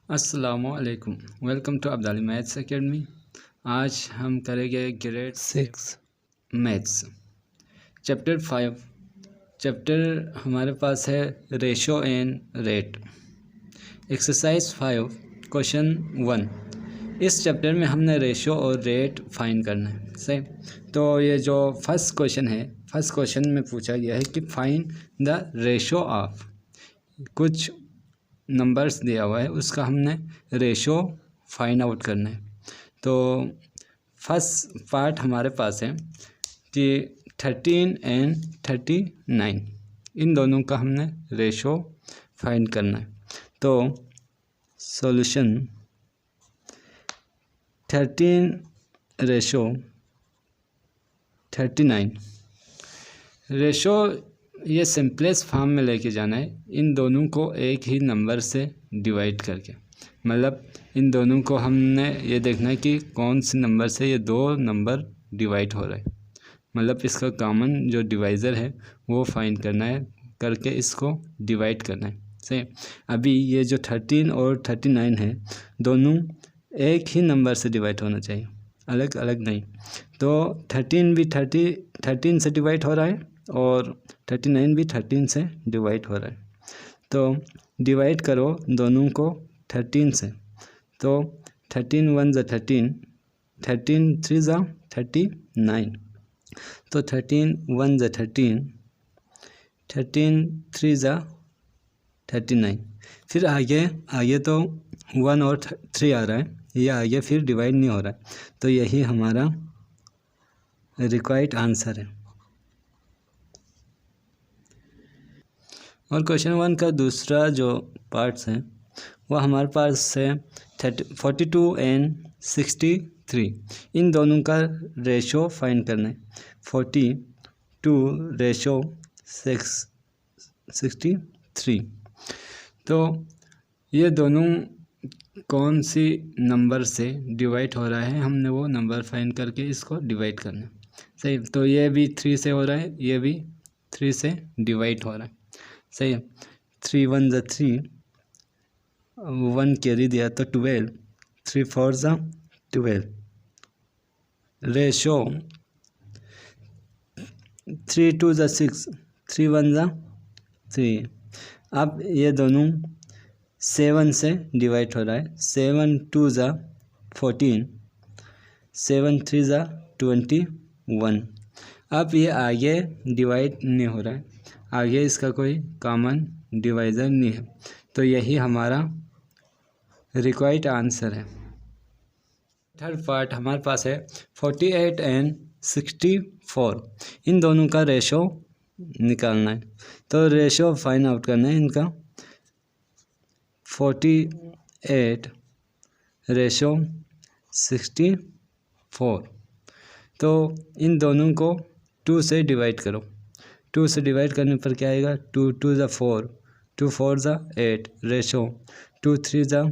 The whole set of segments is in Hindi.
अस्सलामुअलैकुम। Welcome to Abdali maths academy. आज हम करेंगे ग्रेड 6 मैथ्स चैप्टर 5। चैप्टर हमारे पास है ratio and rate. Exercise 5 question 1। इस चैप्टर में हमने रेशो और रेट फाइंड करना है। सही, तो ये जो फर्स्ट क्वेश्चन है, फर्स्ट क्वेश्चन में पूछा गया है कि फाइंड द रेशो ऑफ, कुछ नंबर्स दिया हुआ है, उसका हमने रेशो फाइंड आउट करना है। तो फर्स्ट पार्ट हमारे पास है कि 13 एंड 39, इन दोनों का हमने रेशो फाइंड करना है। तो सॉल्यूशन 13 रेशो 39, रेशो ये सिंपलेस्ट फॉर्म में लेके जाना है, इन दोनों को एक ही नंबर से डिवाइड करके। मतलब इन दोनों को हमने ये देखना है कि कौन से नंबर से ये दो नंबर डिवाइड हो रहा है, मतलब इसका कॉमन जो डिवाइज़र है वो फाइंड करना है, करके इसको डिवाइड करना है। सही, अभी ये जो 13 और 39 है, दोनों एक ही नंबर से डिवाइड होना चाहिए, अलग अलग नहीं। तो 13 भी 13 से डिवाइड हो रहा है और 39 भी 13 से डिवाइड हो रहा है। तो डिवाइड करो दोनों को 13 से, तो 13 1 ज़ा 13, 13 3 ज़ा 39, तो 13 1 ज़ा 13, 13 3 ज़ा 39। फिर आगे तो 1 और 3 आ रहा है, ये आगे फिर डिवाइड नहीं हो रहा है, तो यही हमारा रिक्वायर्ड आंसर है। और क्वेश्चन 1 का दूसरा जो पार्ट्स हैं वो हमारे पास है 42 एंड 63, इन दोनों का रेशो फाइंड करना है। 42 रेशो 63, तो ये दोनों कौन सी नंबर से डिवाइड हो रहा है, हमने वो नंबर फाइंड करके इसको डिवाइड करना है। सही, तो ये भी 3 से हो रहा है, ये भी 3 से डिवाइड हो रहा है। सही है, 3 1 ज़ा 3, 1 कैरी दिया तो 12, 3 4 ज़ा 12, रेशो 3 2 ज़ा 6, 3 1 ज़ा 3। अब ये दोनों 7 से डिवाइड हो रहा है, 7 2 ज़ा 14, 7 3 ज़ा 21। अब ये आगे डिवाइड नहीं हो रहा है, आगे इसका कोई कॉमन डिवाइज़र नहीं है, तो यही हमारा रिक्वायर्ड आंसर है। थर्ड पार्ट हमारे पास है 48 एंड 64, इन दोनों का रेशो निकालना है। तो रेशो फाइंड आउट करना है इनका। 48 रेशो 64, तो इन दोनों को 2 से डिवाइड करो। 2 से डिवाइड करने पर क्या आएगा, 2 2 ज़ा 4, 2 4 ज़ा 8, रेशो 2 3 ज़ा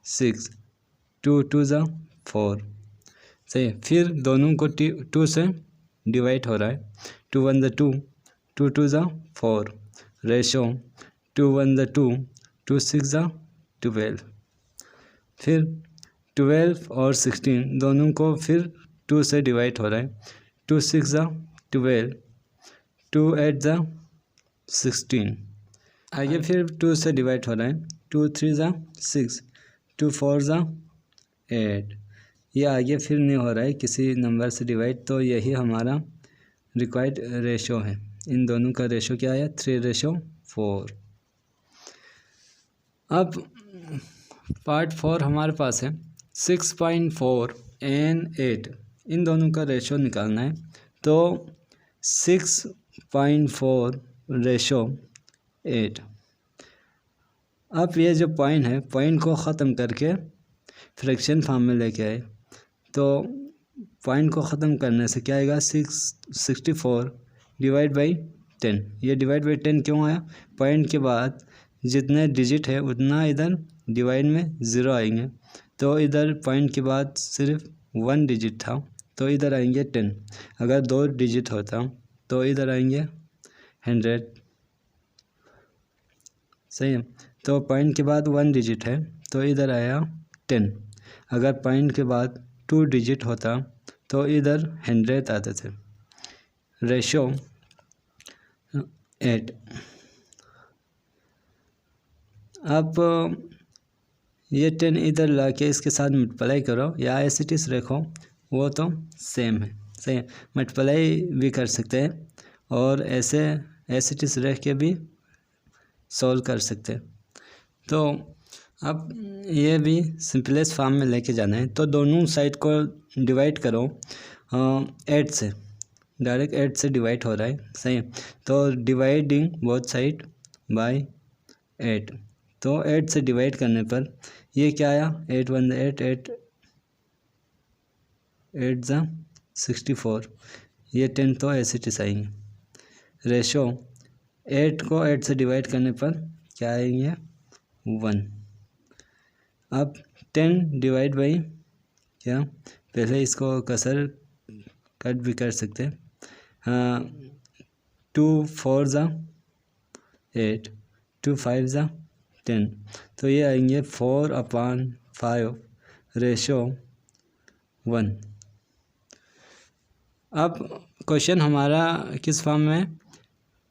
6, 2 2 ज़ा 4। सही, फिर दोनों को 2 से डिवाइड हो रहा है, 2 1 ज़ा 2, 2 2 ज़ा 4, रेशो 2 1 ज़ा 2, 2 6 ज़ा 12। फिर 12 और 16 दोनों को फिर 2 से डिवाइड हो रहा है, 2 6 ज़ा 12, 2 8 ज़ा 16। आगे फिर 2 से डिवाइड हो रहा है, 2 3 ज़ा 6, 2 4 ज़ा 8। ये आगे फिर नहीं हो रहा है किसी नंबर से डिवाइड, तो यही हमारा रिक्वायर्ड रेशो है। इन दोनों का रेशो क्या है, 3:4। अब पार्ट 4 हमारे पास है 6.4 एंड 8, इन दोनों का रेशो निकालना है। तो 6.4 रेशो 8। अब ये जो पॉइंट है, पॉइंट को ख़त्म करके फ्रैक्शन फॉर्म में लेके आए, तो पॉइंट को ख़त्म करने से क्या आएगा, 64 डिवाइड बाई 10। ये डिवाइड बाई 10 क्यों आया, पॉइंट के बाद जितने डिजिट है उतना इधर डिवाइड में 0 आएंगे, तो इधर पॉइंट के बाद सिर्फ 1 डिजिट था, तो इधर आएंगे 10। अगर 2 डिजिट होता तो इधर आएंगे 100। सही है, तो पॉइंट के बाद 1 डिजिट है, तो इधर आया 10। अगर पॉइंट के बाद 2 डिजिट होता तो इधर 100 आते थे। रेशो 8। अब ये 10 इधर लाके इसके साथ मल्टीप्लाई करो या एस इट इज़ रखो, वो तो सेम है। सही है, मल्टीप्लाई भी कर सकते हैं और ऐसे एस इट इज़ रख के भी सॉल्व कर सकते हैं। तो अब ये भी सिंपलेस्ट फॉर्म में लेके जाना है, तो दोनों साइड को डिवाइड करो 8 से। डायरेक्ट 8 से डिवाइड हो रहा है। सही है, तो डिवाइडिंग बोथ साइड बाय 8। तो 8 से डिवाइड करने पर ये क्या आया, 8 1 8 8 8 ज़ा 64। ये 10 तो ऐसे आएंगे। रेशो 8 को 8 से डिवाइड करने पर क्या आएंगे, 1। अब 10 डिवाइड बाई क्या, पहले इसको कसर कट भी कर सकते हैं। 2 4 ज़ा 8, 2 5 ज़ा 10, तो ये आएंगे 4/5 रेशो 1। अब क्वेश्चन हमारा किस फॉर्म में,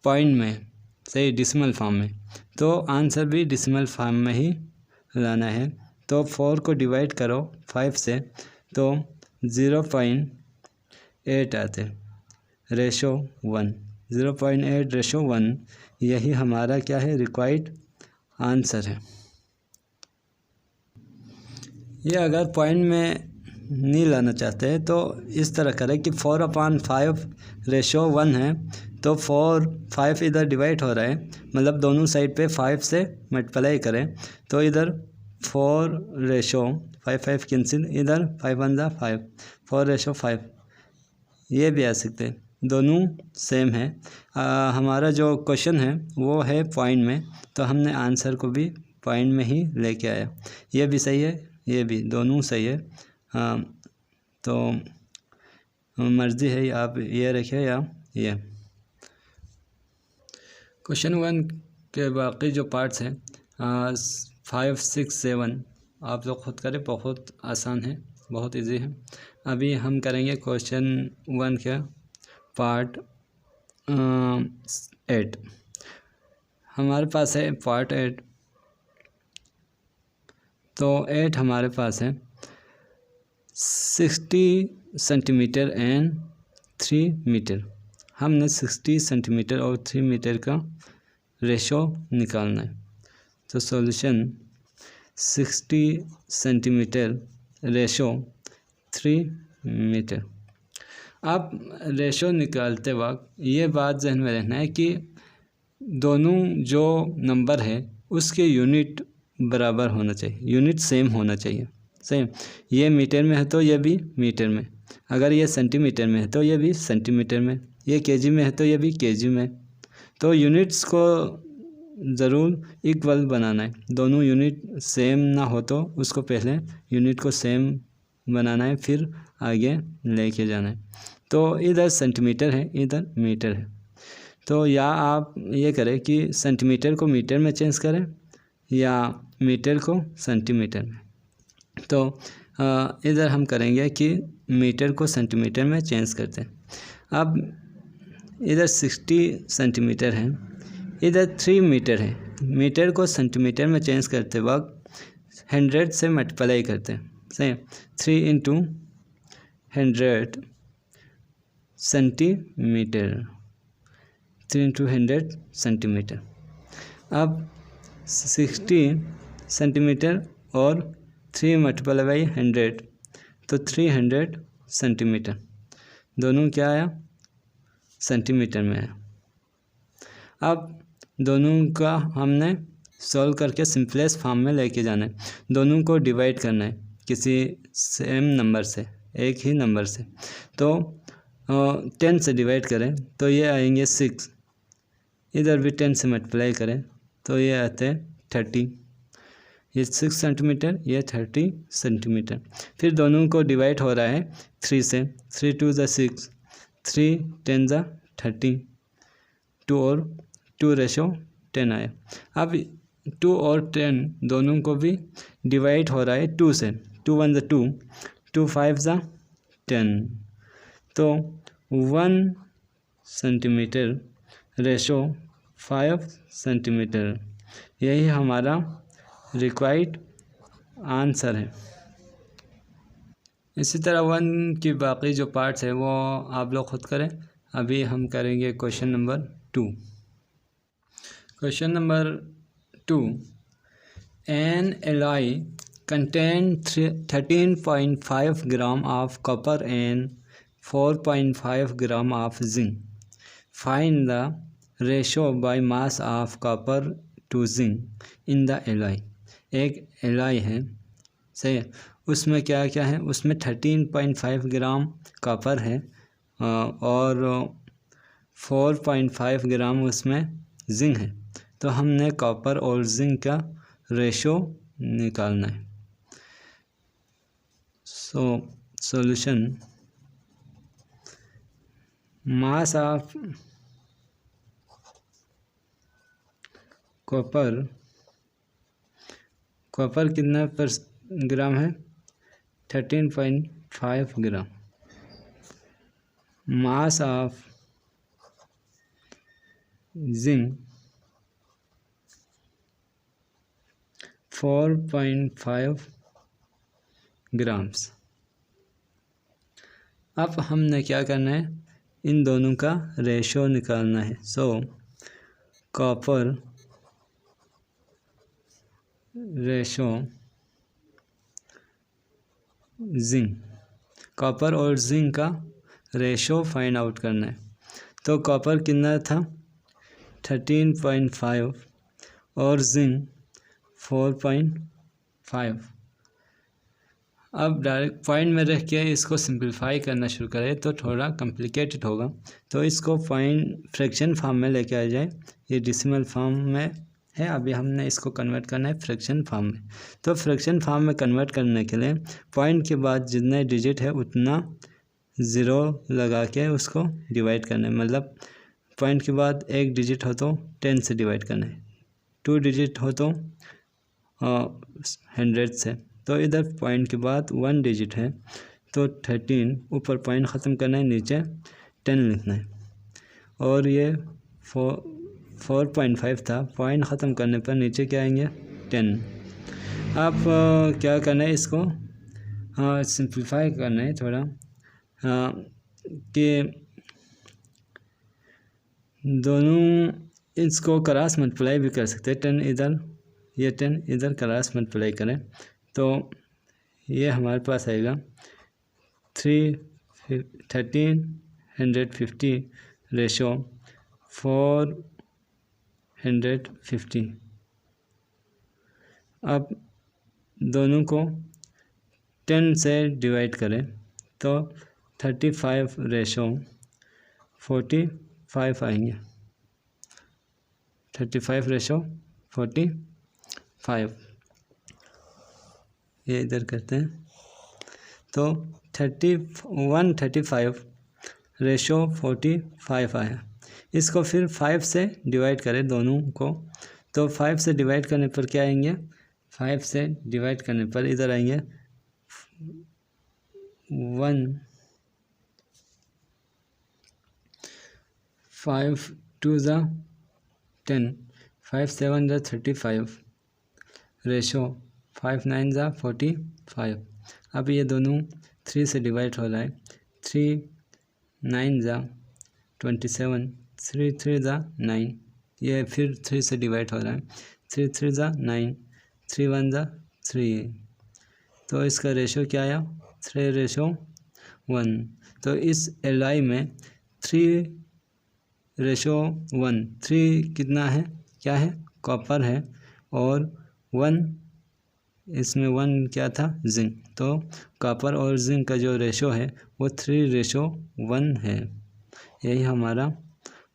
पॉइंट में, सही, डिसिमल फॉर्म में, तो आंसर भी डिसिमल फॉर्म में ही लाना है। तो 4 को डिवाइड करो 5 से तो 0.8 आते, रेशो 1। 0.8 रेशो 1, यही हमारा क्या है, रिक्वायर्ड आंसर है। ये अगर पॉइंट में नहीं लाना चाहते हैं तो इस तरह करें कि 4/5 रेशो 1 है, तो 4 5 इधर डिवाइड हो रहा है, मतलब दोनों साइड पे 5 से मल्टीप्लाई करें, तो इधर 4 रेशो 5 5 कैंसिल, इधर 5 1 ज़ा 5, 4 रेशो 5, ये भी आ सकते हैं, दोनों सेम है। हमारा जो क्वेश्चन है वो है पॉइंट में, तो हमने आंसर को भी पॉइंट में ही लेके आया। ये भी सही है, ये भी, दोनों सही है। तो मर्ज़ी है, आप ये रखें या ये। क्वेश्चन 1 के बाकी जो पार्ट्स हैं 5 6 7 आप लोग खुद करें, बहुत आसान है, बहुत इजी है। अभी हम करेंगे क्वेश्चन 1 का पार्ट 8। हमारे पास है पार्ट 8, तो 8 हमारे पास है 60 सेंटीमीटर एंड 3 मीटर। हमने 60 सेंटीमीटर और 3 मीटर का रेशो निकालना है। तो सॉल्यूशन 60 सेंटीमीटर रेशो 3 मीटर। आप रेशो निकालते वक्त ये बात जहन में रखना है कि दोनों जो नंबर है उसके यूनिट बराबर होना चाहिए, यूनिट सेम होना चाहिए। सही, ये मीटर में है तो ये भी मीटर में, अगर ये सेंटीमीटर में है तो ये भी सेंटीमीटर में, ये केजी में है तो ये भी केजी में। तो यूनिट्स को ज़रूर इक्वल बनाना है, दोनों यूनिट सेम ना हो तो उसको पहले यूनिट को सेम बनाना है, फिर आगे लेके जाना है। तो इधर सेंटीमीटर है, इधर मीटर है, तो या आप ये करें कि सेंटीमीटर को मीटर में चेंज करें या मीटर को सेंटीमीटर में। तो इधर हम करेंगे कि मीटर को सेंटीमीटर में चेंज करते हैं। अब इधर 60 सेंटीमीटर है, इधर 3 मीटर है, मीटर को सेंटीमीटर में चेंज करते वक्त 100 से मल्टीप्लाई करते हैं। सही, 3 इंटू 100 सेंटीमीटर, 3 इंटू 100 सेंटीमीटर। अब 60 सेंटीमीटर और 3 मल्टीप्लाई बाई 100 तो 300 सेंटीमीटर, दोनों क्या आया, सेंटीमीटर में है। अब दोनों का हमने सॉल्व करके सिंपलेस्ट फॉर्म में लेके जाना है, दोनों को डिवाइड करना है किसी सेम नंबर से, एक ही नंबर से। तो 10 से डिवाइड करें तो ये आएंगे 6, इधर भी 10 से मल्टीप्लाई करें तो ये आते हैं 30, ये 6 सेंटीमीटर, ये 30 सेंटीमीटर। फिर दोनों को डिवाइड हो रहा है 3 से, 3 2 ज़ा 6, 3 10 ज़ा 30, 2 और 2 रेशो 10 आया। अब 2 और 10 दोनों को भी डिवाइड हो रहा है 2 से। 2 1 ज़ा 2, 2 5 ज़ा 10, तो 1 सेंटीमीटर रेशो 5 सेंटीमीटर, यही हमारा रिक्वायर्ड आंसर है। इसी तरह 1 की बाकी जो पार्ट्स है वो आप लोग खुद करें। अभी हम करेंगे question number 2। Question number 2, N alloy contain 13.5 gram of copper and 4.5 gram of zinc, find the ratio by mass of copper two zinc in the alloy. एक एलॉय है, सही है, उसमें क्या क्या है, उसमें 13.5 ग्राम कॉपर है और 4.5 ग्राम उसमें जिंक है। तो हमने कॉपर और जिंक का रेशो निकालना है। सॉल्यूशन, मास ऑफ कॉपर कितना पर ग्राम है, 13.5 gram. Mass of zinc 4.5 grams. अब हमने क्या करना है, इन दोनों का रेशो निकालना है। कॉपर रेशो जिंक, कॉपर और जिंक का रेशो फाइंड आउट करना है। तो कॉपर कितना था 13.5 और जिंक 4.5। अब डायरेक्ट पॉइंट में रख के इसको सिंप्लीफाई करना शुरू करें तो थोड़ा कॉम्प्लिकेटेड होगा, तो इसको फ्रैक्शन फॉर्म में लेके आ जाए। ये डेसिमल फॉर्म में है, अभी हमने इसको कन्वर्ट करना है फ्रैक्शन फॉर्म में। तो फ्रैक्शन फॉर्म में कन्वर्ट करने के लिए पॉइंट के बाद जितने डिजिट है उतना ज़ीरो लगा के उसको डिवाइड करना है। मतलब पॉइंट के बाद एक डिजिट हो तो 10 से डिवाइड करना है, 2 डिजिट हो तो 100 से। तो इधर पॉइंट के बाद 1 डिजिट है तो 13, ऊपर पॉइंट ख़त्म करना है, नीचे 10 लिखना है। और ये 4.5 था, पॉइंट ख़त्म करने पर नीचे क्या आएंगे 10। अब क्या करना है, इसको सिंप्लीफाई करना है थोड़ा, कि दोनों इसको क्रॉस मल्टीप्लाई भी कर सकते हैं। 10 इधर, ये 10 इधर क्रॉस मल्टीप्लाई करें तो ये हमारे पास आएगा 1350 रेशो 450। अब दोनों को 10 से डिवाइड करें तो 35 रेशो 45 आएंगे। 35 रेशो 45, ये इधर करते हैं तो 135 रेशो 45 आया। इसको फिर 5 से डिवाइड करें दोनों को, तो 5 से डिवाइड करने पर क्या आएंगे, 5 से डिवाइड करने पर इधर आएंगे 1, 5 2 ज़ा 10, 5 7 ज़ा 35 रेशो 5 9 ज़ा 45। अब ये दोनों 3 से डिवाइड हो रहा है, 3 9 ज़ा 27, 3 3 ज़ा 9, ये फिर 3 से डिवाइड हो रहा है, 3 3 ज़ा 9, 3 1 ज़ा 3, तो इसका रेशो क्या आया 3 रेशो 1। तो इस एलआई में 3 रेशो 1, 3 कितना है, क्या है, कॉपर है, और 1 इसमें 1 क्या था, जिंक। तो कॉपर और जिंक का जो रेशो है वो 3 रेशो 1 है। यही हमारा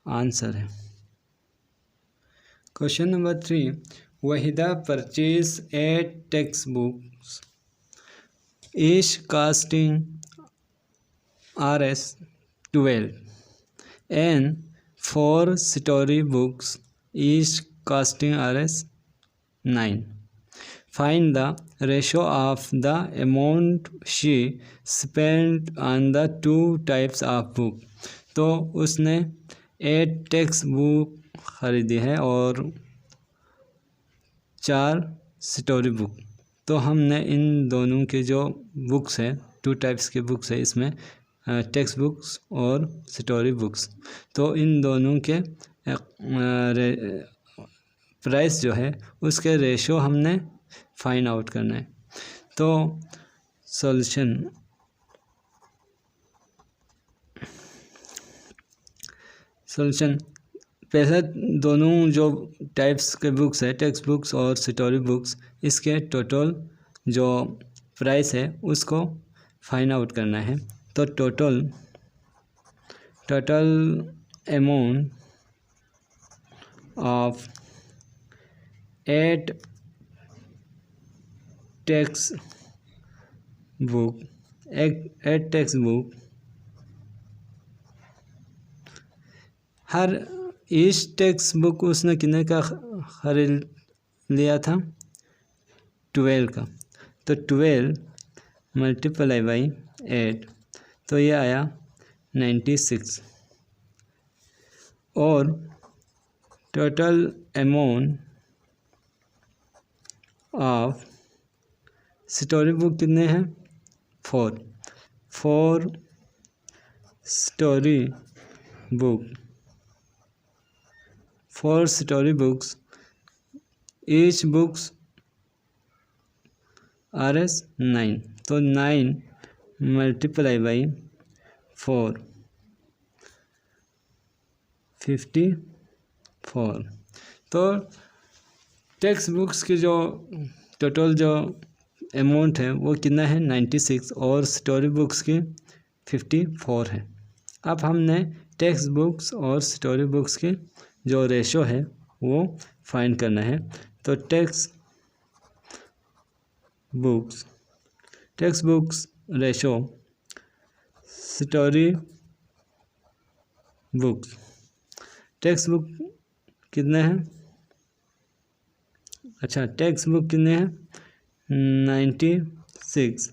आंसर है। Question number 3, Waheeda purchase 8 text books each casting Rs12 and 4 story books each costing Rs 9. Find the ratio of the amount she spent on the 2 types of book. तो उसने 8 टेक्स्ट बुक ख़रीदी है और 4 स्टोरी बुक। तो हमने इन दोनों के जो बुक्स हैं, 2 टाइप्स के बुक्स है इसमें, टेक्स्ट बुक्स और स्टोरी बुक्स, तो इन दोनों के प्राइस जो है उसके रेशो हमने फाइंड आउट करना है। तो सॉल्यूशन पहले दोनों जो टाइप्स के बुक्स है, टेक्स्ट बुक्स और स्टोरी बुक्स, इसके टोटल जो प्राइस है उसको फाइंड आउट करना है। तो total amount of 8 text book her each text book उसने कितने का खरीद लिया था? 12 का। तो 12 मल्टीप्लाई बाई 8, तो ये आया 96। और total amount of story book कितने हैं? 4 story books, each books RS 9, तो 9 मल्टीप्लाई बाई 4, 54। तो टेक्स्ट बुक्स की जो टोटल जो अमाउंट है वो कितना है? 96, और स्टोरी बुक्स की 54 है। अब हमने टेक्स्ट बुक्स और स्टोरी बुक्स की जो रेशो है वो फाइंड करना है। तो text books ratio story books, text book कितने हैं? अच्छा, टेक्स्ट बुक कितने हैं? 96।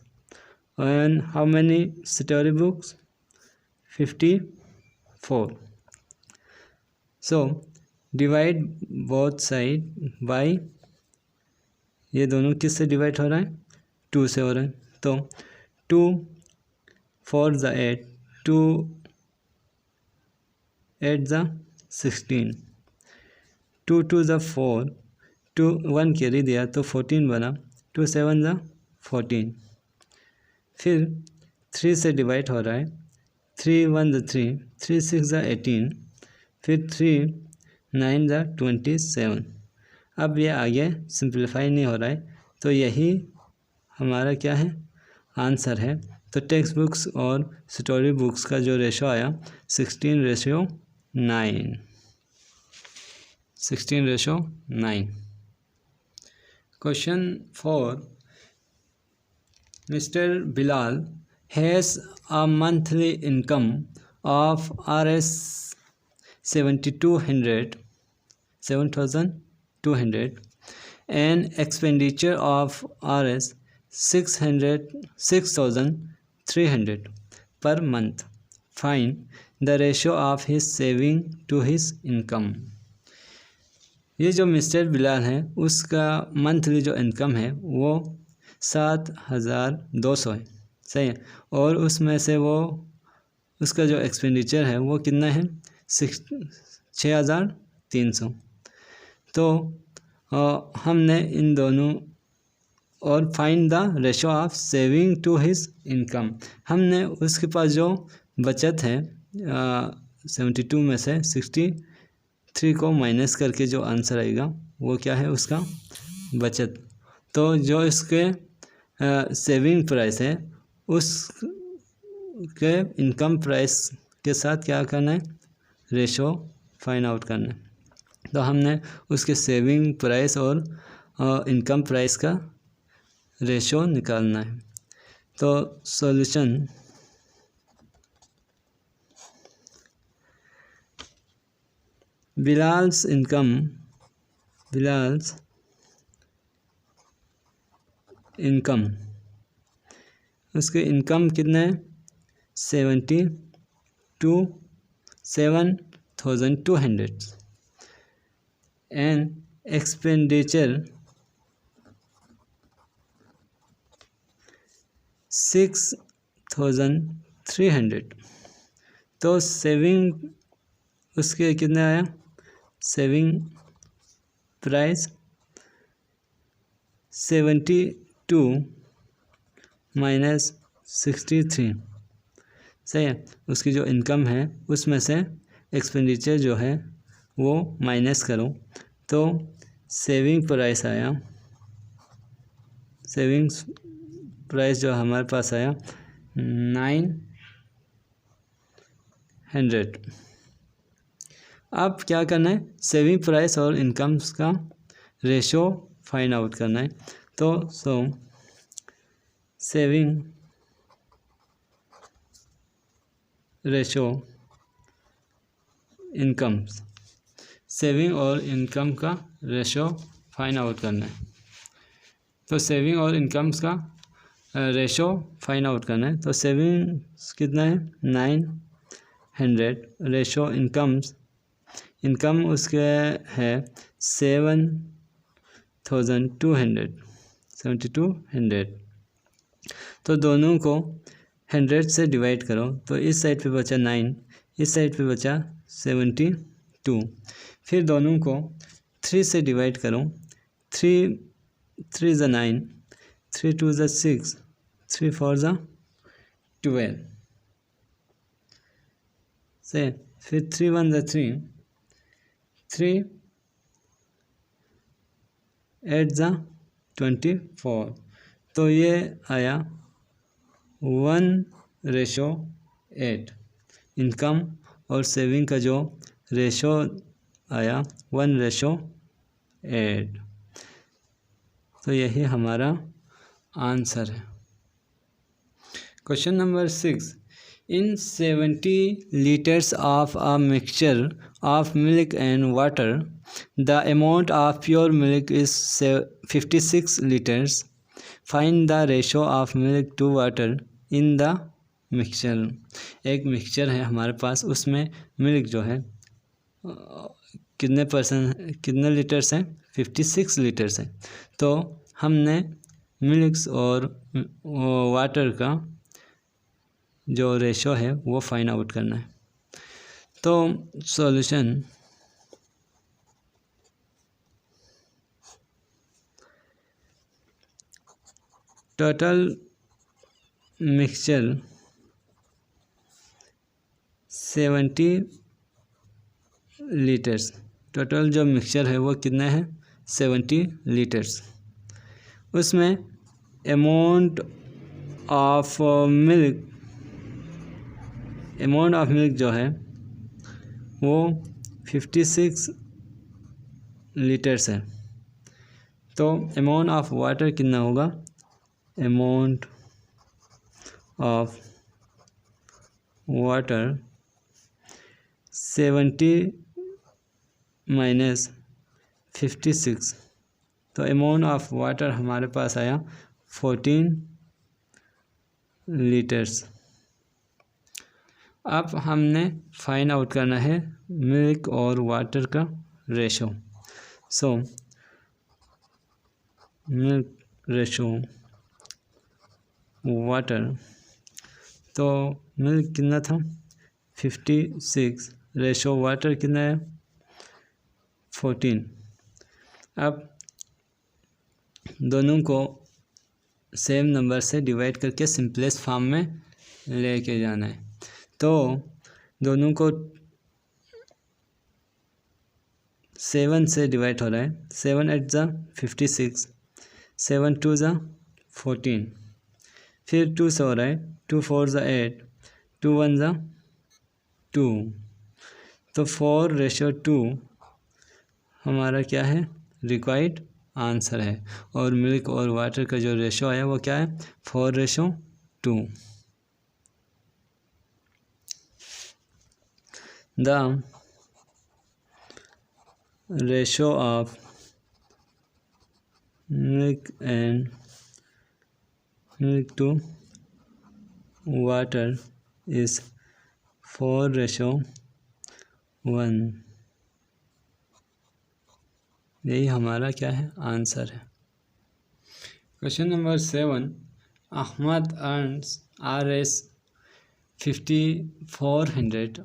And how many story books? 54। So divide both side by, ये दोनों किस से डिवाइड हो रहा है? 2 से हो रहा है। तो 2 4 ज़ा 8, 2 8 ज़ा 16, 2 2 ज़ा 4, 2 1 कैरी दिया तो 14 बना, 2 7 ज़ा 14। फिर 3 से डिवाइड हो रहा है, 3 1 ज़ा 3, 3 6 ज़ा 18, फिर 3 9 ज़ा 27। अब ये आगे सिंप्लीफाई नहीं हो रहा है, तो यही हमारा क्या है? आंसर है। तो टेक्स्ट बुक्स और स्टोरी बुक्स का जो रेशो आया 16:9। 16:9। Question 4, mister Bilal has a monthly income of Rs 7,200 and expenditure of Rs 6,300 per month. Find the ratio of his saving to his income. ये जो मिस्टर बिलाल है उसका मंथली जो इनकम है वो 7,200 है, सही है। और उसमें से वो उसका जो एक्सपेंडिचर है वो कितना है? 6,300। तो हमने इन दोनों, और find the ratio of saving to his income, हमने उसके पास जो बचत है 72 में से 63 को माइनस करके जो आंसर आएगा वो क्या है? उसका बचत। तो जो इसके सेविंग प्राइस है उसके इनकम प्राइस के साथ क्या करना है? रेशो फाइंड आउट करना है। तो हमने उसके सेविंग प्राइस और इनकम प्राइस का रेशो निकालना है। तो सॉल्यूशन, बिलाल्स इनकम, उसके इनकम कितना है 7,200 एंड एक्सपेंडिचर 6,300। तो सेविंग उसके कितना आया, सेविंग प्राइस 72 माइनस 63, सही है। उसकी जो इनकम है उसमें से एक्सपेंडिचर जो है वो माइनस करो, तो सेविंग प्राइस आया, सेविंग्स प्राइस जो हमारे पास आया 900। अब क्या करना है, सेविंग प्राइस और इनकम्स का रेशो फाइंड आउट करना है। तो सेविंग रेशो इनकम्स, सेविंग और इनकम का रेशो फाइंड आउट करना है। तो सेविंग और इनकम्स का रेशो फाइंड आउट करना है। तो सेविंग्स कितना है 900, रेशो इनकम्स, इनकम उसके है 7,200। तो दोनों को 100 से डिवाइड करो, तो इस साइड पे बचा 9, इस साइड पे बचा 72। फिर दोनों को 3 से डिवाइड करो, 3 3 ज़ा 9, 3 2 ज़ा 6, 3 4 ज़ा 12, से फिर 3 1 ज़ा 3, 3 8 ज़ा 24। तो ये आया 1:8। इनकम और सेविंग का जो रेशो आया 1:8। तो यही हमारा आंसर है। Question number 6, in 70 liters of a mixture of milk and water, the amount of pure milk is 56 liters. Find the ratio of milk to water in the mixture. एक मिक्सचर है हमारे पास, उसमें मिल्क जो है कितने लीटर्स हैं 56 लीटर्स है। तो हमने मिल्क और वाटर का जो रेशो है वो फाइंड आउट करना है। तो solution, total mixture 70 litres, total जो मिक्सचर है वो कितना है 70 लीटर्स। उसमें अमाउंट ऑफ मिल्क जो है वो 56 लीटर्स है। तो अमाउंट ऑफ वाटर कितना होगा, अमाउंट ऑफ वाटर 70 माइनस 56, तो अमाउंट ऑफ वाटर हमारे पास आया 14 लीटर्स। अब हमने फाइंड आउट करना है मिल्क और वाटर का ratio. So milk ratio water, तो मिल्क कितना था 56, रेशो वाटर कितना है 14। अब दोनों को सेम नंबर से डिवाइड करके सिंपलेस्ट फॉर्म में लेके जाना है। तो दोनों को 7 से डिवाइड हो रहा है, 7 8 ज़ा 56, 7 2 ज़ा 14, फिर 2 से हो रहा है, 2 4 ज़ा 8, 2 1 ज़ा 2, तो 4:2 हमारा क्या है रिक्वायर्ड आंसर है। और मिल्क और वाटर का जो रेशो आया वो क्या है 4:2। The ratio of milk and milk to water is 4:1। यही हमारा क्या है, आंसर है। Question number 7, Ahmad earns Rs 5400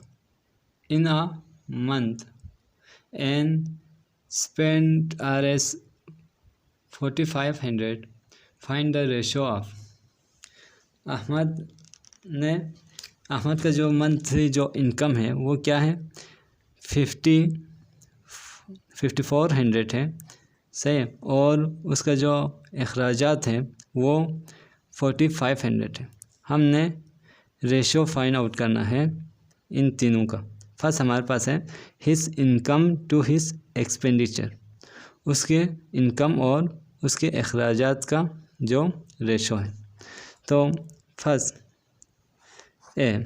in a month and spend Rs 4500, find the ratio of। Ahmad का जो मंथली जो इनकम है वो क्या है, 5400 है, सही। और उसका जो अखराजात हैं वो 4500 है। हमने रेशो फाइंड आउट करना है इन तीनों का। फर्स्ट हमारे पास है his income to his expenditure, उसके इनकम और उसके अखराजात का जो रेशो है। तो first a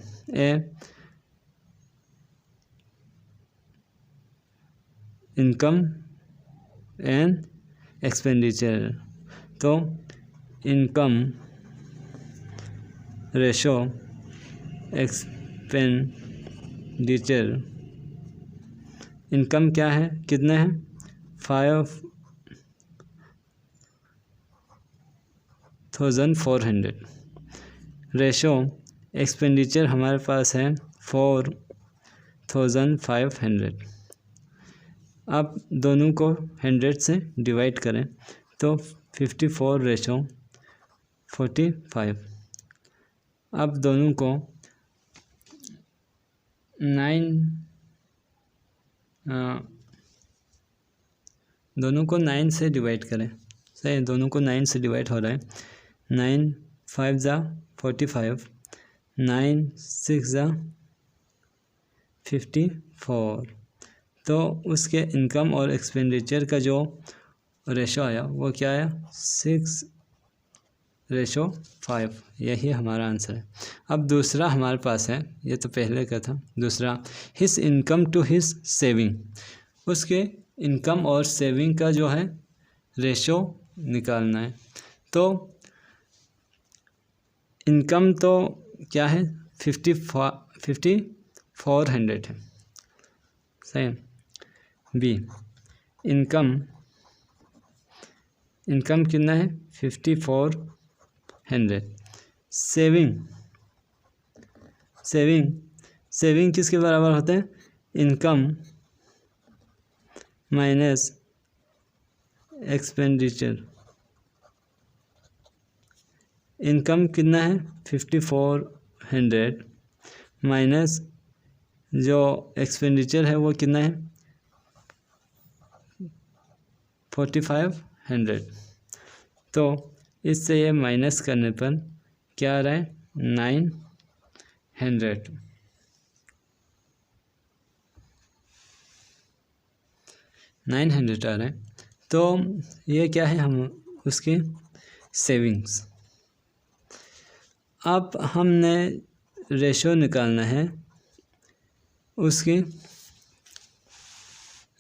income and expenditure. तो इनकम रेशो एक्सपेंडिचर, इनकम क्या है, कितने हैं, 5400। रेशो एक्सपेंडिचर हमारे पास है 4500। अब दोनों को 100 से डिवाइड करें तो 54:45। अब दोनों को 9 से डिवाइड करें, सही। दोनों को 9 से डिवाइड हो रहा है। 9 5 ज़ा 45, 9 6 ज़ा 54। तो उसके इनकम और एक्सपेंडिचर का जो रेशो आया वो क्या आया, 6:5। यही हमारा आंसर है। अब दूसरा हमारे पास है, ये तो पहले का था। दूसरा his income to his saving, उसके इनकम और सेविंग का जो है रेशो निकालना है। तो इनकम तो क्या है, 5400 है, सही। बी इनकम कितना है, 5400। सेविंग किसके बराबर होते हैं, इनकम माइनस एक्सपेंडिचर। इनकम कितना है, 5400 माइनस जो एक्सपेंडिचर है वो कितना है, 4500। तो इससे ये माइनस करने पर क्या आ रहा है, 900 आ रहा है। तो ये क्या है, हम उसकी सेविंग्स। अब हमने रेशो निकालना है, उसकी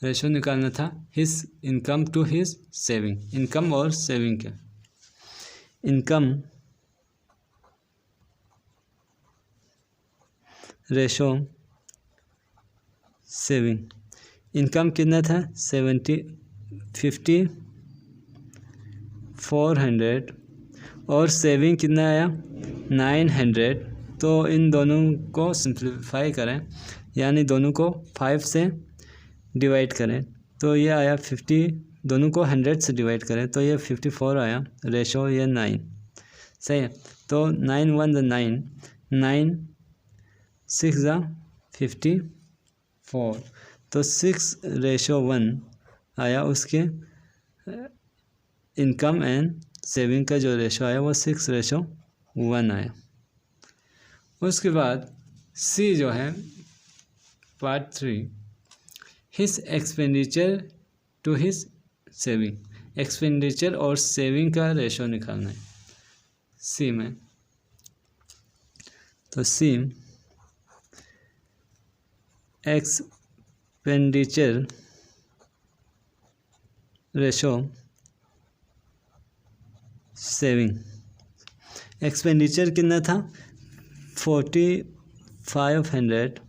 रेशो निकालना था his income to his saving, income और सेविंग के। इनकम रेशो सेविंग, इनकम कितना था, 5400 और सेविंग कितना आया, 900। तो इन दोनों को सिंप्लीफाई करें, यानी दोनों को 5 से डिवाइड करें तो ये आया 50। दोनों को 100 से डिवाइड करें तो ये 54 आया, रेशो ये 9, सही है। तो 9 1 9, 9 6 ज़ा 54। तो 6:1 आया उसके इनकम एंड सेविंग का जो रेशो आया वो 6:1 आया। उसके बाद सी जो है part 3, his expenditure to his saving, expenditure और सेविंग का रेशो निकालना है सी में। तो C expenditure ratio saving, expenditure कितना था 4500,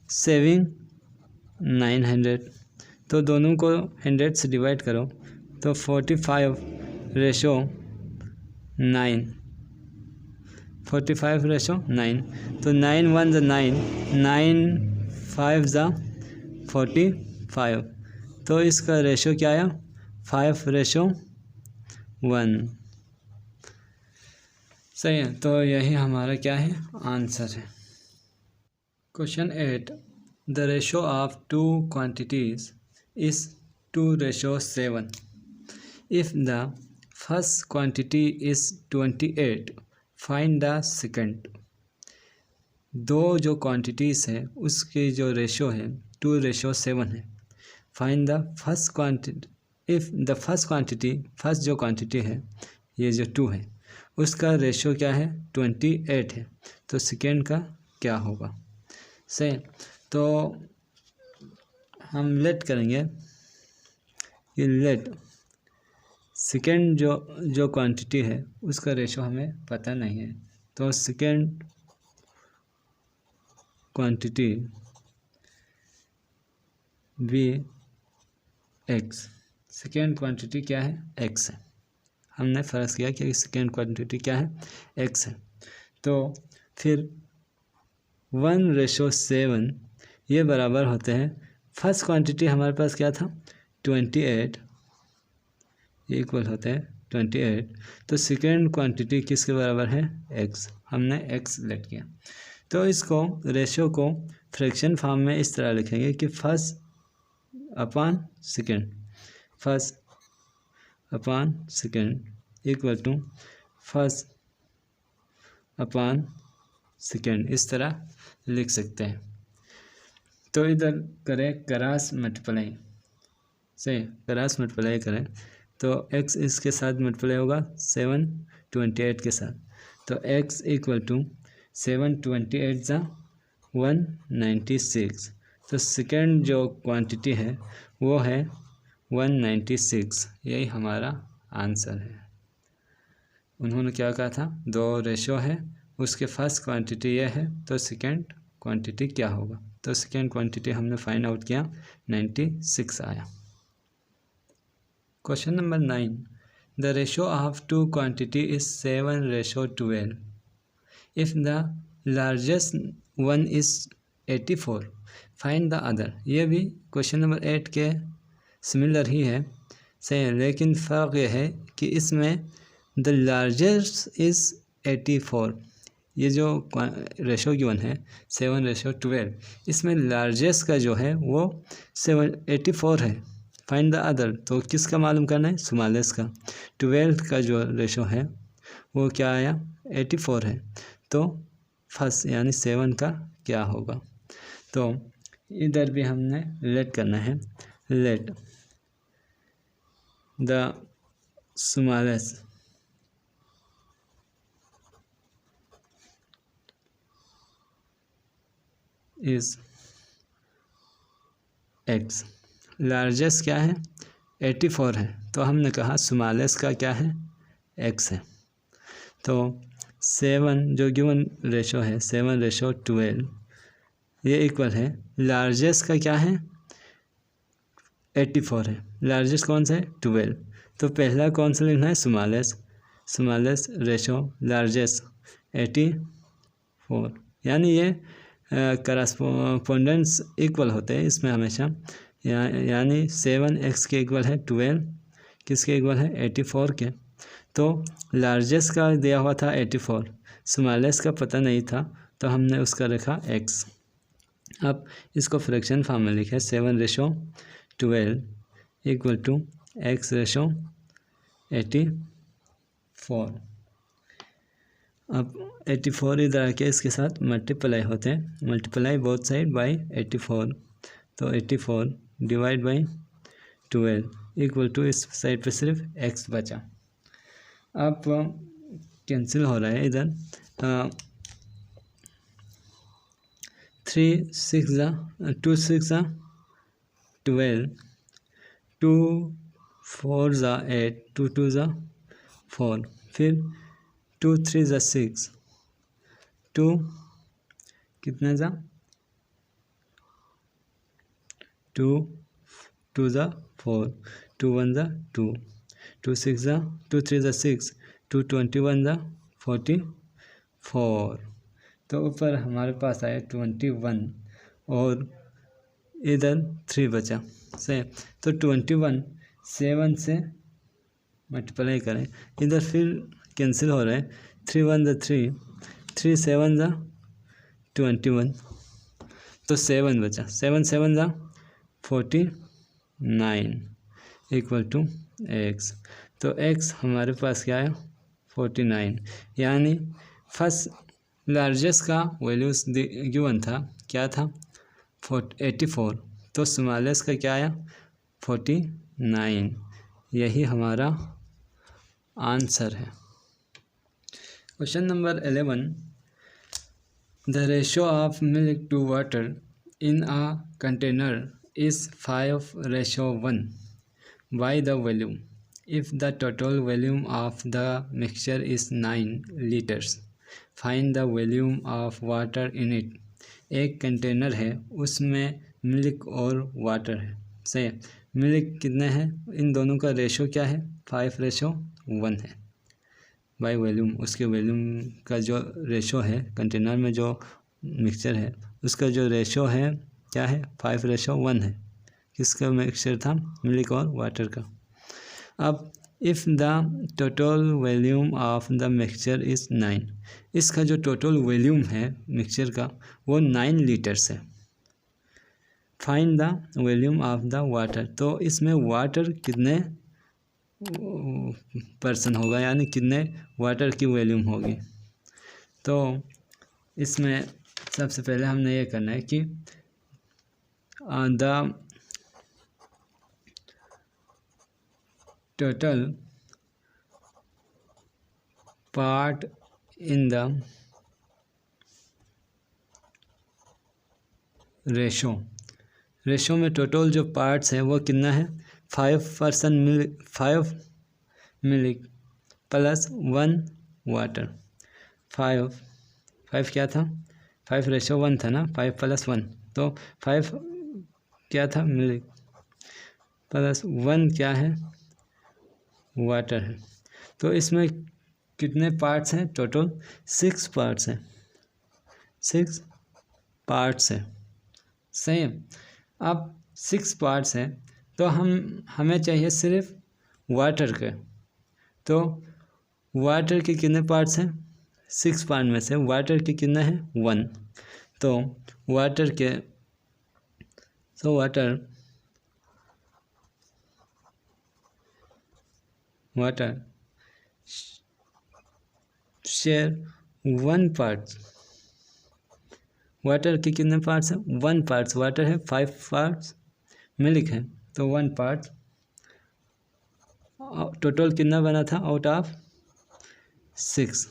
सेविंग 900। तो दोनों को 100 से डिवाइड करो तो 45/9, 45/9। तो 9 1 ज़ा 9, 9 5 ज़ा 45। तो इसका रेशो क्या आया 5:1। सही है। तो यही हमारा क्या है आंसर है। Question 8, the ratio of two quantities is 2:7। If the first quantity is 28, find the second. दो जो क्वांटिटीज़ है उसकी जो रेशो है 2:7 है। Find the first quantity. If the first quantity, first जो क्वांटिटी है ये जो 2 है उसका रेशो क्या है 28 है, तो सेकेंड का क्या होगा। सही। तो हम लेट करेंगे कि लेट सेकेंड जो क्वांटिटी है उसका रेशो हमें पता नहीं है, तो सेकेंड क्वांटिटी भी एक्स, सेकेंड क्वांटिटी क्या है एक्स है। हमने फ़र्ज़ किया कि सेकेंड क्वांटिटी क्या है एक्स है। तो फिर 1:7 ये बराबर होते हैं। फर्स्ट क्वांटिटी हमारे पास क्या था 28, इक्वल होते हैं 28। तो सेकेंड क्वांटिटी किसके बराबर है एक्स, हमने एक्स लेट किया। तो इसको रेशो को फ्रैक्शन फॉर्म में इस तरह लिखेंगे कि first upon second, first upon second equal to first upon second, इस तरह लिख सकते हैं। तो इधर करें क्रॉस मल्टीप्लाई, सही क्रॉस मल्टीप्लाई करें तो x इसके साथ मल्टीप्लाई होगा 7 28 के साथ, तो x इक्वल टू 7 28 ज़ा 196। तो सेकेंड जो क्वांटिटी है वो है 196, यही हमारा आंसर है। उन्होंने क्या कहा था दो रेशो है उसके फर्स्ट क्वांटिटी ये है, तो सेकेंड क्वांटिटी क्या होगा। तो सेकेंड क्वांटिटी हमने फाइंड आउट किया 96 आया। Question number 9, the ratio of two quantity is 7:12। If the largest one is 84, find the other. ये भी क्वेश्चन नंबर 8 के सिमिलर ही है, सही है, लेकिन फ़र्क ये है कि इसमें द लार्जेस्ट इज़ 84। ये जो रेशो गिवन है 7:12, इसमें लार्जेस्ट का जो है वो 84 है। फाइंड द अदर, तो किसका मालूम करना है स्मॉलेस्ट का। 12 का जो रेशो है वो क्या आया 84 है, तो फर्स्ट यानी 7 का क्या होगा। तो इधर भी हमने लेट करना है, let the smallest is x, largest क्या है 84 है, तो हमने कहा स्मॉलेस्ट का क्या है एक्स है। तो 7 जो गिवन रेशो है 7:12 ये इक्वल है लार्जेस्ट का क्या है 84 है, लार्जेस्ट कौन सा है 12। तो पहला कौन सा लिखना है स्मॉलेस्ट, स्मॉलेस्ट रेशो लार्जेस्ट 84, यानी ये करस्पोंडेंस इक्वल होते हैं इसमें हमेशा, यानी 7x के इक्वल है 12, किसके इक्वल है 84 के। तो लार्जेस्ट का दिया हुआ था 84, स्मॉलेस्ट का पता नहीं था तो हमने उसका रखा x। अब इसको फ्रैक्शन फॉर्म में लिखे 7:12 इक्वल टू x/84। अब 84 इधर आके इसके साथ मल्टीप्लाई होते हैं, मल्टीप्लाई बोथ साइड बाय 84, तो 84 डिवाइड बाई 12 इक्वल टू इस साइड पे सिर्फ x बचा। अब कैंसिल हो रहा है इधर 3 6 2 6 12, 2 4 8, 2 2 4, फिर 2 3 ज़ा 6, 2 कितना ज़ा 2 2 ज़ा 4, 2 1 ज़ा 2, 2 6 ज़ा 2 3 ज़ा 6, 2 21 ज़ा 44। तो ऊपर हमारे पास आया 21 और इधर 3 बचा से। तो 21 7 से मल्टीप्लाई करें, इधर फिर कैंसिल हो रहा है, 3 1 ज़ा 3, 3 7 ज़ा 21, तो 7 बचा, 7 7 ज़ा 49 इक्वल टू x। तो x हमारे पास क्या है 49, यानी फर्स्ट लार्जेस्ट का वैल्यूज गिवन था, क्या था 84, तो स्मॉलेस्ट का क्या आया 49। यही हमारा आंसर है। Question number 11, the ratio of milk to water in a container is 5:1. By the volume, if the total volume of the mixture is 9 liters, find the volume of water in it. एक कंटेनर है, उसमें मिल्क और वाटर है, सही। मिल्क कितने हैं, इन दोनों का रेशो क्या है 5:1 है। बाय वॉल्यूम, उसके वॉल्यूम का जो रेशो है, कंटेनर में जो मिक्सचर है उसका जो रेशो है क्या है 5:1 है। किसका मिक्सचर था, मिल्क और वाटर का। अब if the total volume of the mixture is 9, इसका जो टोटल वॉल्यूम है मिक्सचर का वो 9 लीटर्स है। Find the volume of the water, तो इसमें वाटर कितने परसेंट होगा, यानी कितने वाटर की वॉल्यूम होगी। तो इसमें सबसे पहले हमने ये करना है कि the total part in the ratio में टोटल जो पार्ट्स हैं वो कितना है 5 मिल्क प्लस 1 वाटर। 5 क्या था 5:1 था ना, 5 + 1, तो 5 क्या था मिल्क प्लस 1 क्या है वाटर है। तो इसमें कितने पार्ट्स हैं, टोटल 6 पार्ट्स हैं, 6 पार्ट्स हैं, सही है। अब 6 पार्ट्स हैं तो हमें चाहिए सिर्फ वाटर के, तो वाटर के कितने पार्ट्स हैं 6 पार्ट में से वाटर के कितने हैं 1, तो वाटर के वाटर शेयर 1 पार्ट। वाटर के कितने पार्ट्स हैं 1 पार्ट्स, वाटर है 5 पार्ट्स, मिल्क है तो 1 पार्ट। टोटल कितना बना था आउट ऑफ 6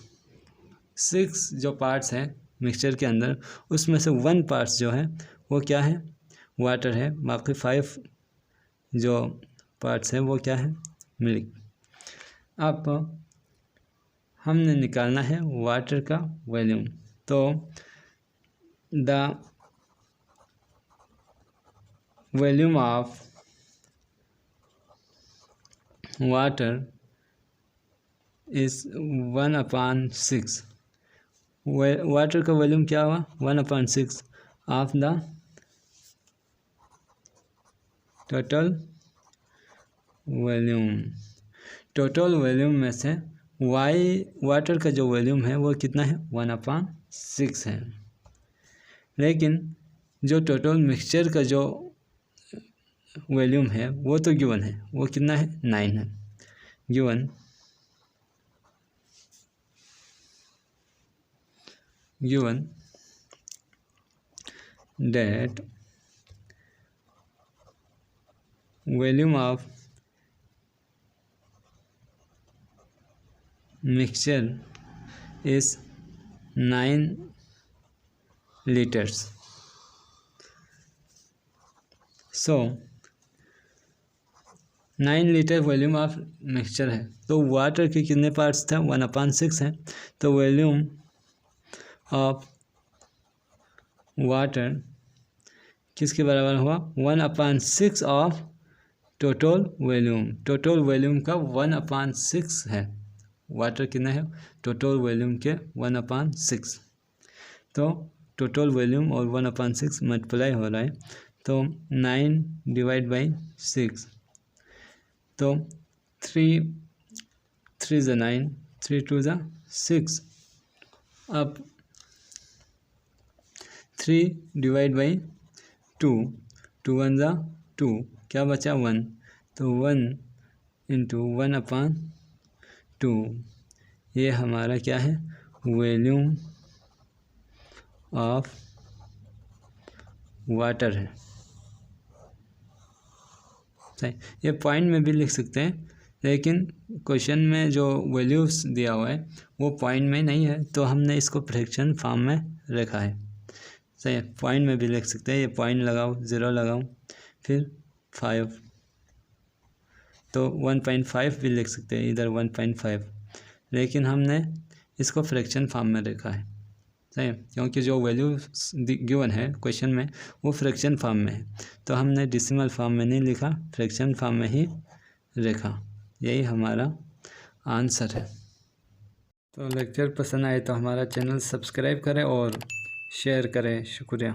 जो पार्ट्स हैं मिक्सचर के अंदर, उसमें से 1 पार्ट्स जो है वो क्या है वाटर है, बाकी 5 जो पार्ट्स हैं वो क्या है मिल्क। अब हमने निकालना है वाटर का वॉल्यूम, तो the volume of water is 1/6। Water का वॉल्यूम क्या हुआ 1/6 ऑफ द टोटल वॉल्यूम में से वाटर का जो वॉल्यूम है वो कितना है 1/6 है, लेकिन जो टोटल मिक्सचर का जो वॉल्यूम है वो तो गिवन है, वो कितना है 9 है। Given that volume of mixture is 9 liters. So 9 litre volume of mixture है। तो वाटर के कितने पार्ट्स थे? 1/6 है। तो वॉल्यूम ऑफ वाटर किसके बराबर हुआ? 1/6 of total volume. Total volume का 1/6 है। वाटर कितना है? टोटल वॉल्यूम के 1/6। तो टोटल वॉल्यूम और 1/6 मल्टीप्लाई हो रहा है, तो 9 डिवाइड बाई 6, तो 3 3 = 9, 3 2 = 6। अब 3 डिवाइड बाई 2, 2 1 = 2, क्या बचा? 1। तो 1 इंटू 1/2, ये हमारा क्या है? वॉल्यूम ऑफ वाटर है। सही, ये पॉइंट में भी लिख सकते हैं, लेकिन क्वेश्चन में जो वैल्यूज दिया हुआ है वो पॉइंट में नहीं है, तो हमने इसको फ्रैक्शन फॉर्म में रखा है। सही है, पॉइंट में भी लिख सकते हैं। ये पॉइंट लगाओ, 0 लगाओ, फिर 5, तो 1.5 भी लिख सकते हैं, इधर 1.5, लेकिन हमने इसको फ्रैक्शन फॉर्म में रखा है। सही है, क्योंकि जो वैल्यू गिवन है क्वेश्चन में वो फ्रैक्शन फॉर्म में है, तो हमने डेसिमल फॉर्म में नहीं लिखा, फ्रैक्शन फॉर्म में ही रखा। यही हमारा आंसर है। तो लेक्चर पसंद आए तो हमारा चैनल सब्सक्राइब करें और शेयर करें। शुक्रिया।